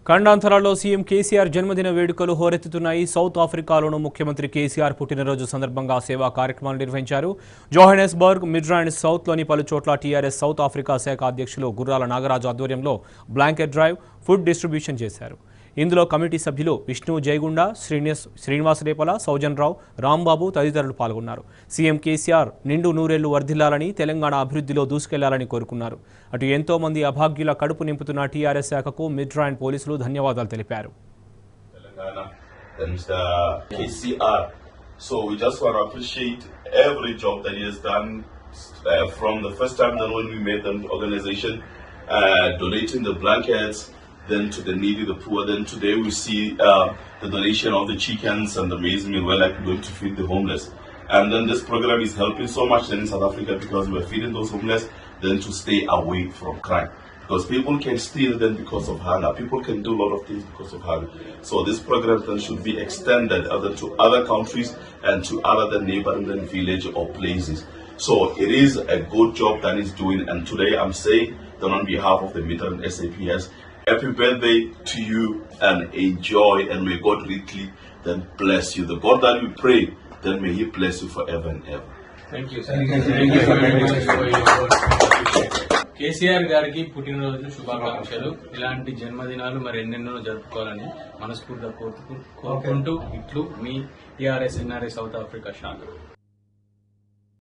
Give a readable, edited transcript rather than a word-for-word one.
ఖండాంతరాల్లో CM KCR జన్మదిన వేడుకలు హోరెత్తుతున్నాయి. South ఆఫ్రికాలోనూ ముఖ్యమంత్రి కేసీఆర్ పుట్టినరోజు సందర్భంగా సేవా కార్యక్రమాలు నిర్వహించారు. జోహానెస్బర్గ్, మిడ్లాండ్ సౌత్లోని పలు చోట్ల టీఆర్ఎస్ సౌత్ ఆఫ్రికా శాఖ అధ్యక్షులు గుర్రాల నాగరాజు ఆధ్వర్యంలో బ్లాంకెట్ డ్రైవ్, ఫుడ్ డిస్ట్రిబ్యూషన్ చేశారు. ఇందులో కమిటీ సభ్యులు విష్ణు జయగుండ, శ్రీనివాస్ రేపల, సౌజన్ రావు, రాంబాబు తదితరులు పాల్గొన్నారు. సీఎం కేసీఆర్ నిండు నూరేళ్లు వర్ధిల్లాలని, తెలంగాణ అభివృద్ధిలో దూసుకెళ్లాలని కోరుకున్నారు. అటు ఎంతో మంది అభాగ్యుల కడుపు నింపుతున్న టీఆర్ఎస్ శాఖకు మిడ్లాండ్ పోలీసులు ధన్యవాదాలు తెలిపారు. So we just want to appreciate every job that he has done from the first time that when we made the organization, donating the blankets, then to the needy, the poor. Then today we see the donation of the chickens and the maize meal. We're like going to feed the homeless. And then this program is helping so much then in South Africa because we're feeding those homeless then to stay away from crime. Because people can steal then because of hunger. People can do a lot of things because of hunger. So this program then should be extended to other countries and to other neighboring village or places. So it is a good job that he's doing. And today I'm saying that on behalf of the Midrand SAPS, happy birthday to you and enjoy, and may God richly then bless you. The God that we pray, then may He bless you forever and ever. Thank you, sir. Thank you very much for your words. KCR గారికి పుట్టినరోజు శుభాకాంక్షలు. ఇలాంటి జన్మదినాలు మరి ఎన్నెన్నో జరుపుకోవాలని మనస్ఫూర్తిగా కోరుకుంటూ ఇట్లు మీ టీఆర్ఎస్ ఎన్ఆర్ఐ సౌత్ ఆఫ్రికా శాఖ.